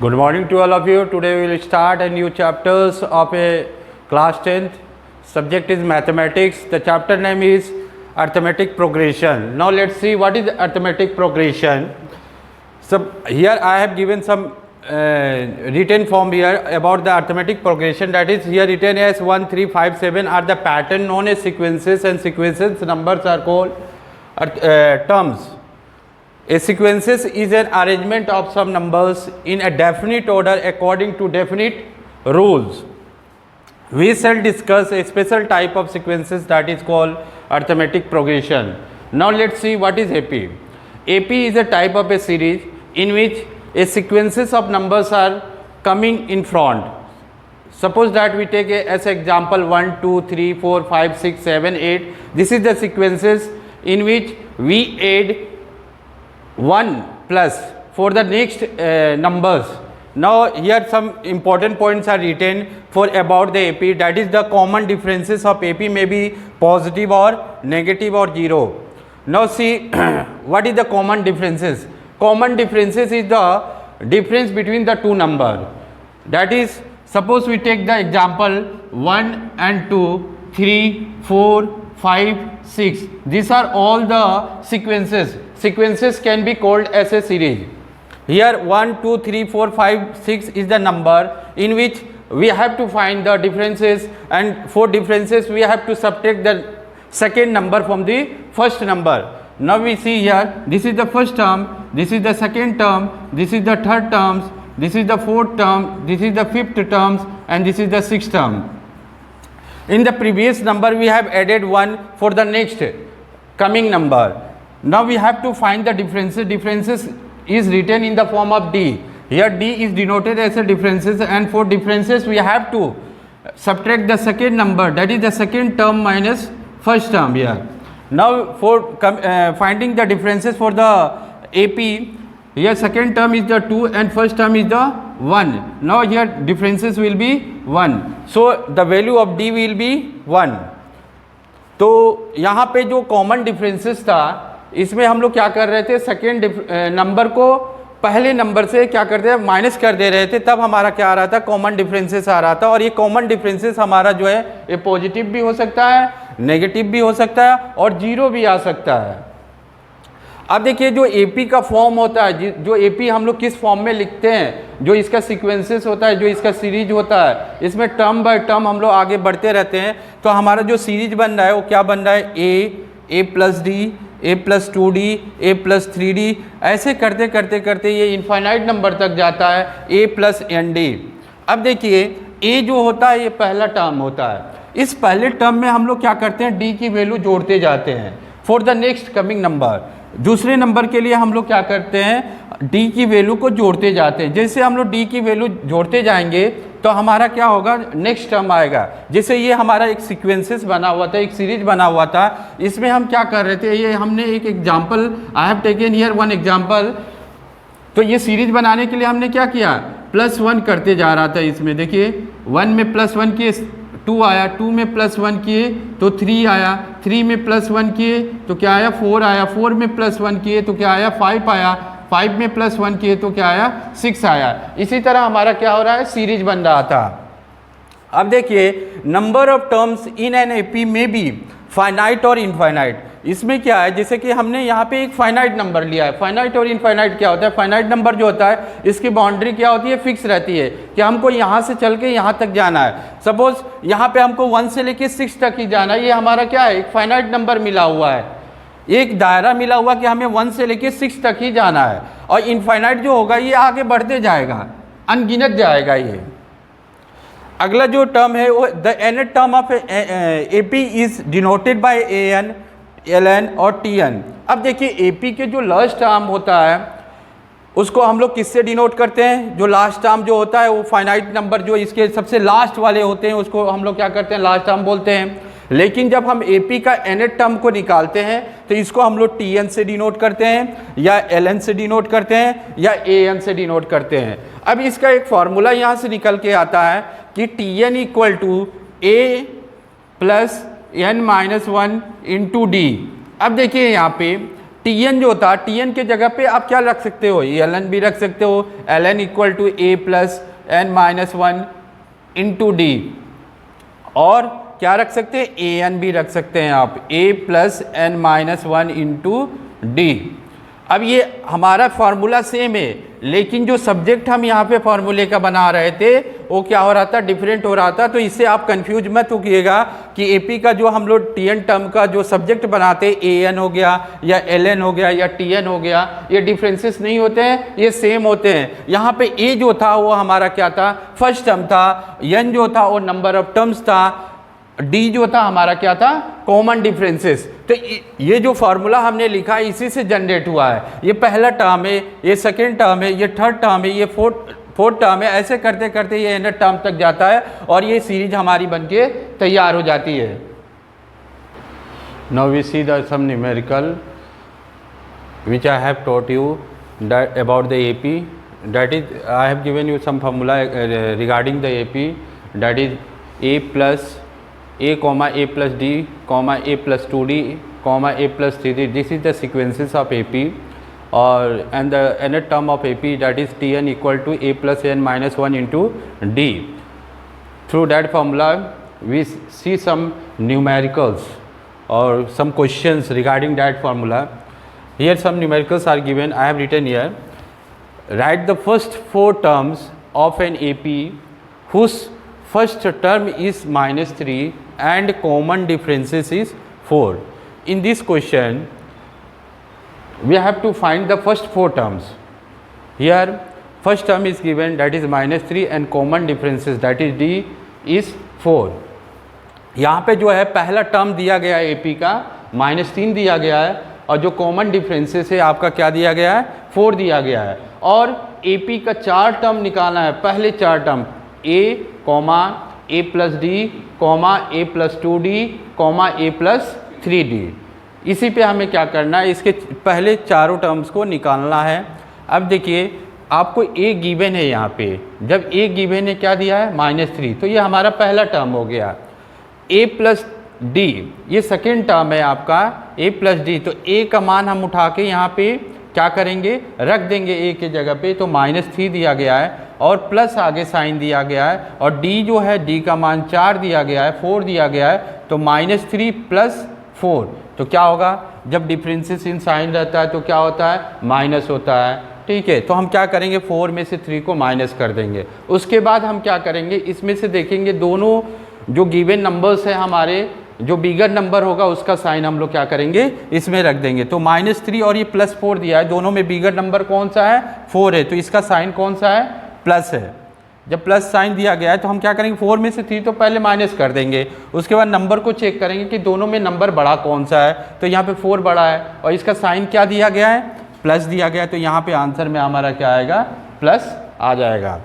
Good morning to all of you. Today we will start a new chapters of a class 10th. Subject is mathematics. The chapter name is arithmetic progression. Now let's see what is arithmetic progression. So here I have given some written form here about the arithmetic progression, that is here written as 1, 3, 5, 7 are the pattern known as sequences, and sequences numbers are called terms. A sequences is an arrangement of some numbers in a definite order according to definite rules. We shall discuss a special type of sequences that is called arithmetic progression. Now let's see what is AP. AP is a type of a series in which a sequences of numbers are coming in front. Suppose that we take as example 1, 2, 3, 4, 5, 6, 7, 8. This is the sequences in which we add 1 plus for the next numbers. Now here some important points are written for about the AP, that is the common differences of AP may be positive or negative or 0. Now see what is the common differences. Common differences is the difference between the two number. That is, suppose we take the example 1 and 2, 3, 4, 5, 6. These are all the sequences. Sequences can be called as a series. Here 1, 2, 3, 4, 5, 6 is the number in which we have to find the differences, and for differences we have to subtract the second number from the first number. Now we see here, this is the first term, this is the second term, this is the third term, this is the fourth term, this is the fifth term, and this is the sixth term. In the previous number we have added 1 for the next coming number. Now we have to find the differences. Differences is written in the form of D. Here D is denoted as a differences, and for differences we have to subtract the second number, that is the second term minus first term here. Now for finding the differences for the AP, here second term is the 2 and first term is the 1. Now here differences will be 1. So the value of D will be 1. तो यहाँ पे जो common differences था, इसमें हम लोग क्या कर रहे थे, सेकेंड नंबर को पहले नंबर से क्या करते हैं, माइनस कर दे रहे थे, तब हमारा क्या आ रहा था, कॉमन डिफरेंसेस आ रहा था। और ये कॉमन डिफरेंसेस हमारा जो है ये पॉजिटिव भी हो सकता है, नेगेटिव भी हो सकता है और 0 भी आ सकता है। अब देखिए जो AP का फॉर्म होता है, जो AP हम लोग किस फॉर्म में लिखते हैं, जो इसका सीक्वेंसेस होता है, जो इसका सीरीज होता है, इसमें टर्म बाय टर्म हम लोग आगे बढ़ते रहते हैं। तो हमारा जो सीरीज बन रहा है वो क्या बन रहा है, A plus D, A plus 2D, A plus 3D, ऐसे करते करते करते ये इनफाइनाइट नंबर तक जाता है, A प्लस ND। अब देखिए A जो होता है ये पहला टर्म होता है। इस पहले टर्म में हम लोग क्या करते हैं, D की वैल्यू जोड़ते जाते हैं for the next coming number. दूसरे नंबर के लिए हम लोग क्या करते हैं, D की वैल्यू को जोड़ते जाते हैं। जैसे हम लोग D की वैल्यू जोड़ते जाएंगे तो हमारा क्या होगा, नेक्स्ट टर्म आएगा। जैसे ये हमारा एक सीक्वेंसेस बना हुआ था, एक सीरीज बना हुआ था, इसमें हम क्या कर रहे थे, ये हमने एक example, I have taken here one example. तो ये सीरीज बनाने के लिए हमने क्या किया, +1 करते जा रहा था। इसमें देखिए 1 में +1 किए 2 आया, 2 में +1 किए तो 3 आया, 3 में +1 किए तो क्या आया, 4 आया, 4 में +1 किए तो क्या आया, 5 आया, 5 में +1 किए तो क्या आया, 6 आया। इसी तरह हमारा क्या हो रहा है, सीरीज बन रहा था। अब देखिए number of terms in an AP में बी फाइनाइट और इनफाइनाइट। इसमें क्या है, जैसे कि हमने यहाँ पे एक फाइनाइट नंबर लिया है। फाइनाइट और इनफाइनाइट क्या होता है, फाइनाइट नंबर जो होता है इसकी बाउंड्री क्या होती है, फिक्स रहती है कि हमको यहाँ से चल के यहाँ तक जाना है। सपोज यहाँ पे हमको 1 से लेके 6 तक ही जाना है, ये हमारा क्या है, एक फाइनाइट नंबर मिला हुआ है, एक दायरा मिला हुआ कि हमें 1 से लेके 6 तक ही जाना है। और इनफाइनाइट जो होगा ये आगे बढ़ते जाएगा, अनगिनत जाएगा ये। अगला जो टर्म है वो the nth term of AP is denoted by AN, LN और TN। अब देखिए AP के जो लास्ट टर्म होता है उसको हम लोग किससे डिनोट करते हैं, जो लास्ट टर्म जो होता है वो फाइनाइट नंबर जो इसके सबसे लास्ट वाले होते हैं उसको हम लोग क्या करते हैं, लास्ट टर्म बोलते हैं। लेकिन जब हम AP का nth टर्म को निकालते हैं तो इसको हम लोग TN से डिनोट करते हैं, या LN से डिनोट करते हैं, या AN से डिनोट करते हैं। अब इसका एक फार्मूला यहाँ से निकल के आता है कि TN equal to A plus N-1 into D। अब देखिए यहाँ पे Tn जो था, Tn के जगह पे आप क्या रख सकते हो, ln भी रख सकते हो, ln equal to a plus n minus one into d, और क्या रख सकते हैं, ए एन भी रख सकते हैं आप, a plus n minus one into D. अब ये हमारा फार्मूला सेम है, लेकिन जो सब्जेक्ट हम यहाँ पे फार्मूले का बना रहे थे वो क्या हो रहा था, डिफरेंट हो रहा था। तो इससे आप कंफ्यूज मत होइएगा कि एपी का जो हम लोग टीएन टर्म का जो सब्जेक्ट बनाते ए एन हो गया या एल एन हो गया या टीएन हो गया, ये डिफरेंसेस नहीं होते हैं, ये सेम होते हैं। यहाँ पे ए जो था वो हमारा क्या था, फर्स्ट टर्म था, एन जो था वो नंबर ऑफ टर्म्स था, डी जो था हमारा क्या था, कॉमन डिफरेंसेस। तो ये जो फार्मूला हमने लिखा है इसी से जनरेट हुआ है। ये पहला टर्म है, ये सेकेंड टर्म है, ये थर्ड टर्म है, ये फोर्थ टर्म है, ऐसे करते करते ये एनथ टर्म तक जाता है और ये सीरीज हमारी बनके तैयार हो जाती है। Now we see the sum numerical which I have taught you that about the AP, that is I have given you some formula regarding the AP, that is a plus a comma a plus d comma a plus 2d comma a plus 3d. This is the sequences of AP, or and the nth term of AP, that is Tn equal to a plus n minus 1 into d. Through that formula we see some numericals or some questions regarding that formula. Here some numericals are given. I have written here, write the first 4 terms of an AP whose first term is minus 3 and common differences is 4. In this question we have to find the first 4 terms. Here first term is given, that is minus 3 and common differences, that is d is 4. यहाँ पे जो है पहला term दिया गया है AP का -3 दिया गया है, और जो कॉमन डिफरेंसेस है आपका क्या दिया गया है, 4 दिया गया है। और AP का 4 टर्म निकालना है, पहले 4 term a comma a plus D comma a plus 2d comma a plus 3d। इसी पे हमें क्या करना है, इसके पहले चारों टर्म्स को निकालना है। अब देखिए आपको a गिवन है, यहाँ पे जब a गिवन है क्या दिया है, -3, तो ये हमारा पहला टर्म हो गया। a प्लस डी ये सेकेंड टर्म है आपका a प्लस डी, तो a का मान हम उठा के यहाँ पे क्या करेंगे, रख देंगे a के जगह पे, तो -3 दिया गया है और प्लस आगे साइन दिया गया है, और d जो है d का मान 4 दिया गया है, 4 दिया गया है, तो -3 प्लस 4, तो क्या होगा, जब डिफरेंसेस इन साइन रहता है तो क्या होता है, माइनस होता है। ठीक है, तो हम क्या करेंगे, 4 में से 3 को माइनस कर देंगे। उसके बाद हम क्या करेंगे, इसमें से देखेंगे दोनों जो गिवन नंबर्स है हमारे, जो बिगर नंबर होगा उसका साइन हम लोग क्या करेंगे, इसमें रख देंगे। तो -3 और ये +4 दिया है, दोनों में बिगर नंबर कौन सा है, 4 है, तो इसका साइन कौन सा है, प्लस है। जब प्लस साइन दिया गया है तो हम क्या करेंगे, 4 में से 3 तो पहले माइनस कर देंगे, उसके बाद नंबर को चेक करेंगे कि दोनों में नंबर बड़ा कौन सा है, तो यहाँ पे 4 बड़ा है और इसका साइन क्या दिया गया है, प्लस दिया गया है, तो यहाँ पे आंसर में हमारा क्या आएगा, प्लस आ जाएगा।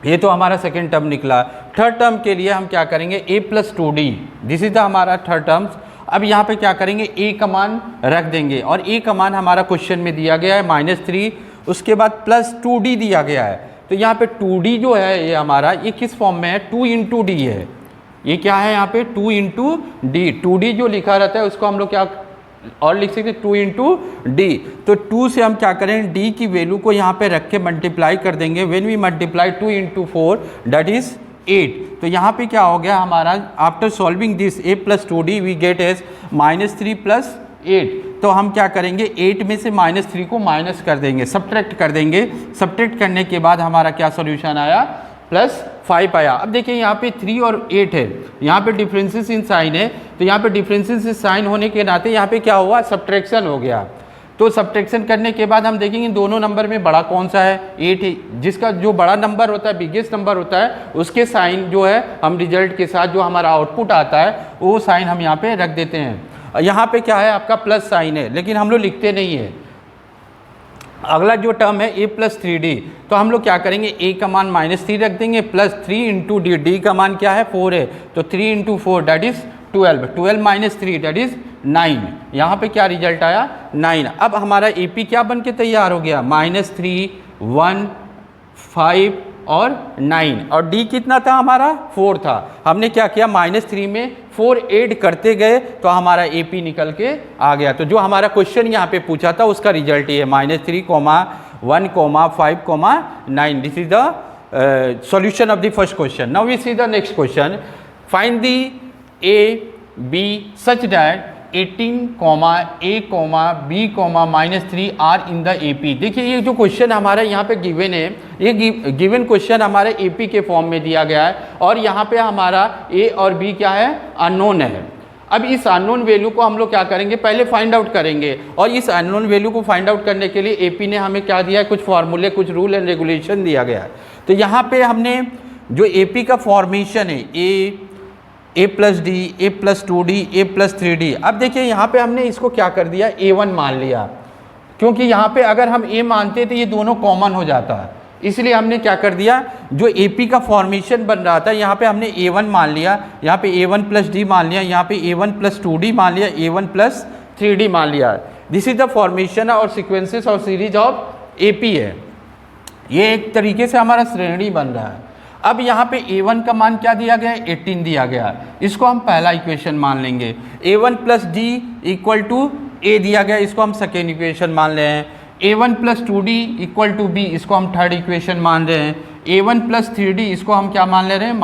ये तो हमारा सेकेंड टर्म निकला। थर्ड टर्म के लिए हम क्या करेंगे, a plus 2d, this is the हमारा थर्ड टर्म्स। अब यहाँ पे क्या करेंगे, a का मान रख देंगे, और a का मान हमारा क्वेश्चन में दिया गया है -3, उसके बाद प्लस 2d दिया गया है। तो यहाँ पे 2d जो है ये हमारा, ये किस फॉर्म में है, 2 इंटू डी है। ये क्या है यहाँ पे, 2 इंटू डी, 2d जो लिखा रहता है उसको हम लोग क्या और लिख सकते हैं, 2 इंटू डी। तो 2 से हम क्या करें, डी की वैल्यू को यहाँ पे रख के मल्टीप्लाई कर देंगे। When we multiply 2 into 4 that is 8। तो यहाँ पे क्या हो गया हमारा, after solving this a plus 2d we get as -3 plus 8। तो हम क्या करेंगे, 8 में से -3 को माइनस कर देंगे, सब्ट्रैक्ट कर देंगे। सब्ट्रैक्ट करने के बाद हमारा क्या सॉल्यूशन आया, +5 आया। अब देखिए यहाँ पे 3 और 8 है, यहाँ पे डिफरेंसेस इन साइन है, तो यहाँ पे डिफरेंसेस इन साइन होने के नाते यहाँ पे क्या हुआ, सब्ट्रैक्शन हो गया। तो सब्ट्रैक्शन करने के बाद हम देखेंगे दोनों नंबर में बड़ा कौन सा है, 8 है। जिसका जो बड़ा नंबर होता है, बिगेस्ट नंबर होता है, उसके साइन जो है हम रिजल्ट के साथ जो हमारा आउटपुट आता है वो साइन हम यहाँ पे रख देते हैं। यहाँ पे क्या है आपका प्लस साइन है, लेकिन हम लोग लिखते नहीं है। अगला जो टर्म है a प्लस 3d, तो हम लोग क्या करेंगे, a का मान -3 रख देंगे, प्लस 3 इंटू डी, डी का मान क्या है, 4 है, तो 3 into 4 that is 12, 12 minus 3 that is 9। यहाँ पे क्या रिजल्ट आया, 9। अब हमारा AP क्या बन के तैयार हो गया, -3, 1, 5 और 9, और D कितना था हमारा, 4 था। हमने क्या किया, -3 में 4 ऐड करते गए तो हमारा AP निकल के आ गया। तो जो हमारा क्वेश्चन यहाँ पे पूछा था उसका रिजल्ट ये -3, 1, 5, 9। This is the solution of the first question. Now we see the next question. Find the A, B such that 18, A, B, -3 are in the AP. देखिए ये जो क्वेश्चन हमारा यहाँ पे गिवन है, ये गिवन क्वेश्चन हमारे AP के फॉर्म में दिया गया है और यहाँ पे हमारा A और B क्या है, अननोन है। अब इस अननोन वैल्यू को हम लोग क्या करेंगे, पहले फाइंड आउट करेंगे और इस अननोन वैल्यू को फाइंड आउट करने के लिए AP ने हमें क्या दिया है, कुछ फार्मूले, कुछ रूल एंड रेगुलेशन दिया गया है। तो यहाँ पे हमने जो AP का फॉर्मेशन है A plus D, A plus 2D, A plus 3D। अब देखिए यहाँ पे हमने इसको क्या कर दिया, A1 मान लिया, क्योंकि यहाँ पे अगर हम A मानते तो ये दोनों कॉमन हो जाता है, इसलिए हमने क्या कर दिया, जो AP का फॉर्मेशन बन रहा था यहाँ पे हमने A1 मान लिया, यहाँ पे A1 प्लस D मान लिया, यहाँ पे A1 प्लस 2D मान लिया, A1 प्लस 3D मान लिया। दिस इज द फॉर्मेशन और सिक्वेंसेस और सीरीज ऑफ AP है। ये एक तरीके से हमारा श्रेणी बन रहा है। अब यहाँ पे A1 का मान क्या दिया गया है, 18 दिया गया है, इसको हम पहला इक्वेशन मान लेंगे। A1 plus D equal to A दिया गया, इसको हम सेकेंड इक्वेशन मान रहे हैं। A1 plus 2D equal to B, इसको हम थर्ड इक्वेशन मान रहे हैं। A1 प्लस 3D इसको हम क्या मान ले रहे हैं,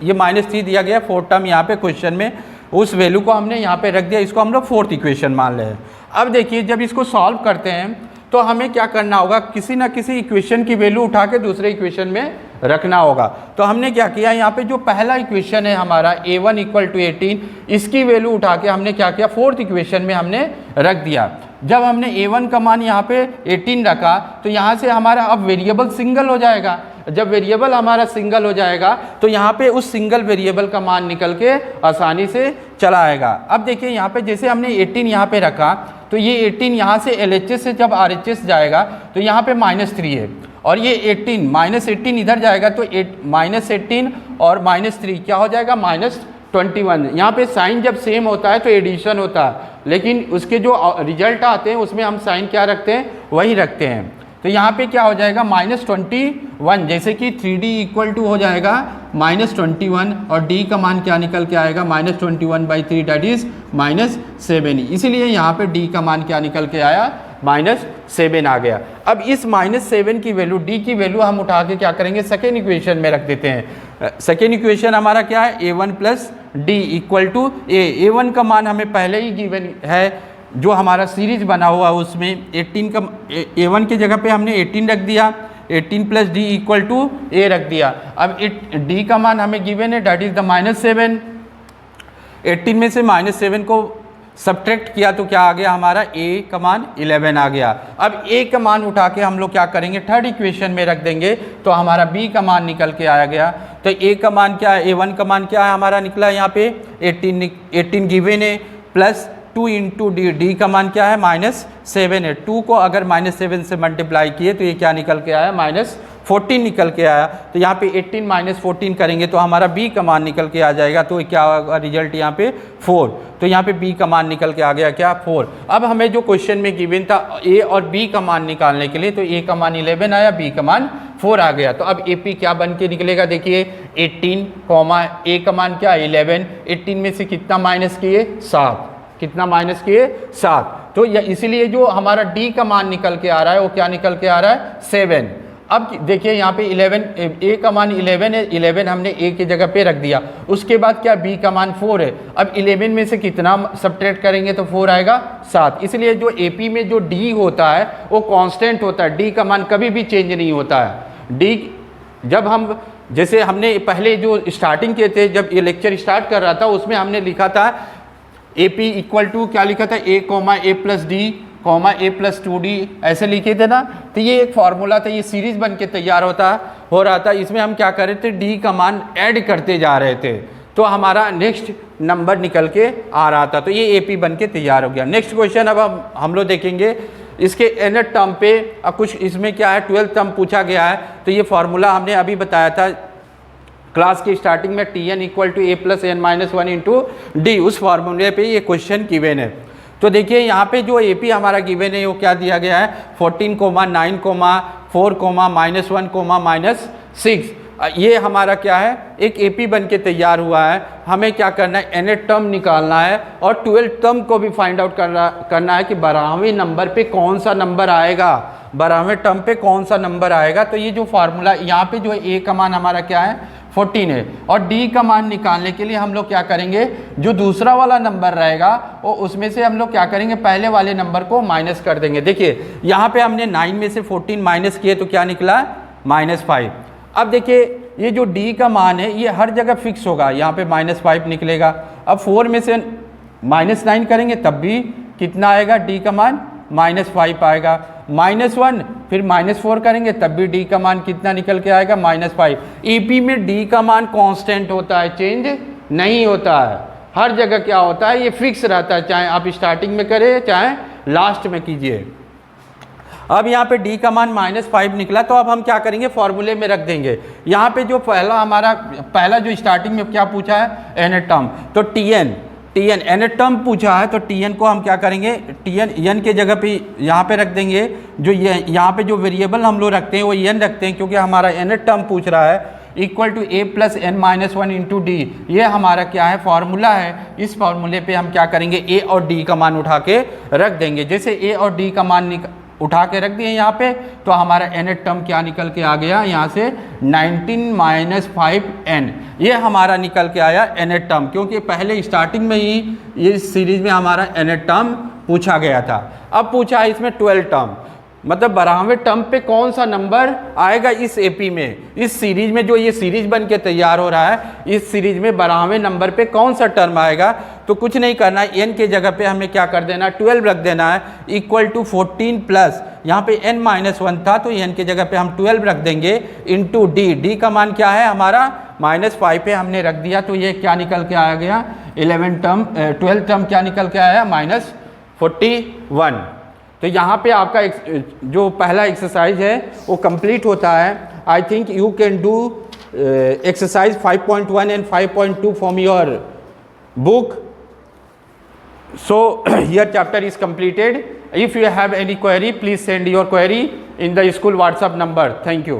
ये -3 दिया गया, फोर्थ टर्म यहाँ पे क्वेश्चन में, उस वैल्यू को हमने यहाँ पे रख दिया, इसको हम लोग फोर्थ इक्वेशन मान रहे हैं। अब देखिए जब इसको सॉल्व करते हैं तो हमें क्या करना होगा, किसी ना किसी इक्वेशन की वैल्यू उठा के दूसरे इक्वेशन में रखना होगा। तो हमने क्या किया, यहाँ पे जो पहला इक्वेशन है हमारा A1 इक्वल टू 18, इसकी वैल्यू उठा के हमने क्या किया, फोर्थ इक्वेशन में हमने रख दिया। जब हमने A1 का मान यहाँ पे 18 रखा तो यहाँ से हमारा अब वेरिएबल सिंगल हो जाएगा। जब वेरिएबल हमारा सिंगल हो जाएगा तो यहाँ पे उस सिंगल वेरिएबल का मान निकल के आसानी से चला आएगा। अब देखिए यहाँ पे जैसे हमने 18 यहाँ पे रखा तो ये 18 यहाँ से LHS से जब RHS जाएगा तो यहाँ पे -3 है और ये 18 -18 इधर जाएगा तो -18 और -3 क्या हो जाएगा, -21। यहाँ पे साइन जब सेम होता है तो एडिशन होता है, लेकिन उसके जो रिजल्ट आते हैं उसमें हम साइन क्या रखते हैं, वही रखते हैं। तो यहाँ पे क्या हो जाएगा, -21, जैसे कि 3D इक्वल टू हो जाएगा -21 और D का मान क्या निकल के आएगा, -21/3 दैट इज -7। इसीलिए यहाँ पे D का मान क्या निकल के आया, -7 आ गया। अब इस -7 की वैल्यू, D की वैल्यू हम उठा के क्या करेंगे, सेकेंड इक्वेशन में रख देते हैं। सेकेंड इक्वेशन हमारा क्या है, A1 plus D equal to A1 का मान हमें पहले ही गिवन है, जो हमारा सीरीज बना हुआ है उसमें 18 का A1 की जगह पे हमने 18 रख दिया, 18 plus D equal to A रख दिया। अब D का मान हमें गिवन है दैट इज द -7। 18 में से -7 को सब्ट्रैक्ट किया तो क्या आ गया, हमारा A का मान 11 आ गया। अब A का मान उठा के हम लोग क्या करेंगे, थर्ड इक्वेशन में रख देंगे तो हमारा B का मान निकल के आया गया। तो A का मान क्या है, A1 का मान क्या है हमारा निकला है यहाँ पे 18 गिवन है, प्लस 2 इंटू D का मान क्या है, -7 है। 2 को अगर -7 से मल्टीप्लाई किए तो ये क्या निकल के आया, -14 निकल के आया। तो यहाँ पे 18 - 14 करेंगे तो हमारा B का मान निकल के आ जाएगा, तो क्या होगा रिजल्ट यहाँ पे 4। तो यहाँ पे B का मान निकल के आ गया क्या, 4। अब हमें जो क्वेश्चन में गिवन था A और B का मान निकालने के लिए, तो A का मान 11 आया, B का मान 4 आ गया। तो अब AP क्या बन के निकलेगा, देखिए 18, A का मान क्या 11, 18 में से कितना माइनस किए, 7, कितना माइनस किए, 7। तो इसीलिए जो हमारा D का मान निकल के आ रहा है वो क्या निकल के आ रहा है, 7। अब देखिए यहाँ पे 11, A का मान 11 है, 11 हमने A की जगह पे रख दिया। उसके बाद क्या, B का मान 4 है। अब 11 में से कितना सब्ट्रैक्ट करेंगे तो 4 आएगा, 7। इसलिए जो AP में जो D होता है वो कांस्टेंट होता है, D का मान कभी भी चेंज नहीं होता है। D जब हम, जैसे हमने पहले जो स्टार्टिंग किए थे, जब ये लेक्चर स्टार्ट कर रहा था उसमें हमने लिखा था AP इक्वल टू क्या लिखा था, A plus D A plus 2D ऐसे लिखे थे ना। तो ये एक फार्मूला था, ये सीरीज बन के तैयार हो रहा था। इसमें हम क्या कर रहे थे, D का मान ऐड करते जा रहे थे तो हमारा नेक्स्ट नंबर निकल के आ रहा था। तो ये AP बन के तैयार हो गया। नेक्स्ट क्वेश्चन अब हम लोग देखेंगे इसके nth टर्म पे। अब कुछ इसमें क्या है, 12th टर्म पूछा गया है। तो ये फार्मूला हमने अभी बताया था क्लास की स्टार्टिंग में, Tn equal to A plus n - 1 into D। उस फार्मूले पे ये क्वेश्चन गिवन है। तो देखिए यहाँ पे जो AP हमारा गिवन है वो क्या दिया गया है, 14, 9, 4, -1, -6। ये हमारा क्या है, एक एपी बन के तैयार हुआ है। हमें क्या करना है, nth टर्म निकालना है और 12th टर्म को भी फाइंड आउट करना है कि 12वें नंबर पे कौन सा नंबर आएगा, 12वें टर्म पे कौन सा नंबर आएगा। तो ये जो फार्मूला यहाँ पे जो है ए का मान हमारा क्या है 14 है, और डी का मान निकालने के लिए हम लोग क्या करेंगे, जो दूसरा वाला नंबर रहेगा वो उसमें से हम लोग क्या करेंगे, पहले वाले नंबर को माइनस कर देंगे। देखिए यहाँ पे हमने 9 में से 14 माइनस किए तो क्या निकला, -5। अब देखिए ये जो डी का मान है ये हर जगह फिक्स होगा, यहाँ पे -5 निकलेगा। अब 4 में से -9 करेंगे तब भी कितना आएगा, डी का मान -5 आएगा। -1 फिर -4 करेंगे तब भी डी का मान कितना निकल के आएगा, -5। ईपी में डी का मान कांस्टेंट होता है, चेंज नहीं होता है, हर जगह क्या होता है, ये फिक्स रहता है, चाहे आप स्टार्टिंग में करें चाहे लास्ट में कीजिए। अब यहाँ पे d का मान -5 निकला तो अब हम क्या करेंगे, फॉर्मूले में रख देंगे। यहाँ पे जो पहला जो स्टार्टिंग में क्या पूछा है, nth टर्म, तो tn nth टर्म पूछा है तो tn को हम क्या करेंगे, n के जगह पे यहाँ पे रख देंगे। जो ये यहाँ पे जो वेरिएबल हम लोग रखते हैं वो n रखते हैं, क्योंकि हमारा nth टर्म पूछ रहा है, equal to a plus n-1 into d. ये हमारा क्या है, फॉर्मूला है। इस फॉर्मूले पे हम क्या करेंगे, a और d का मान उठा के रख देंगे। जैसे a और d का मान उठा के रख दिए यहाँ पे, तो हमारा nth टर्म क्या निकल के आ गया, यहाँ से 19 - 5n, ये हमारा निकल के आया nth टर्म, क्योंकि पहले स्टार्टिंग में ही ये सीरीज में हमारा nth टर्म पूछा गया था। अब पूछा है इसमें 12 टर्म, मतलब 12वें टर्म पे कौन सा नंबर आएगा इस एपी में, इस सीरीज में, जो ये सीरीज बन के तैयार हो रहा है, इस सीरीज में 12वें नंबर पे कौन सा टर्म आएगा। तो कुछ नहीं करना है, n के जगह पे हमें क्या कर देना है, 12 रख देना है, इक्वल टू 14 प्लस, यहाँ पे n-1 था तो n के जगह पे हम 12 रख देंगे, इंटू डी का मान क्या है हमारा -5 पे हमने रख दिया। तो ये क्या निकल के आ गया, 12 टर्म क्या निकल के आया, -41। तो यहाँ पे आपका जो पहला एक्सरसाइज है वो कंप्लीट होता है। I think you can do exercise 5.1 and 5.2 from your book. So here chapter is completed. If you have any query, please send your query in the school WhatsApp number. Thank you.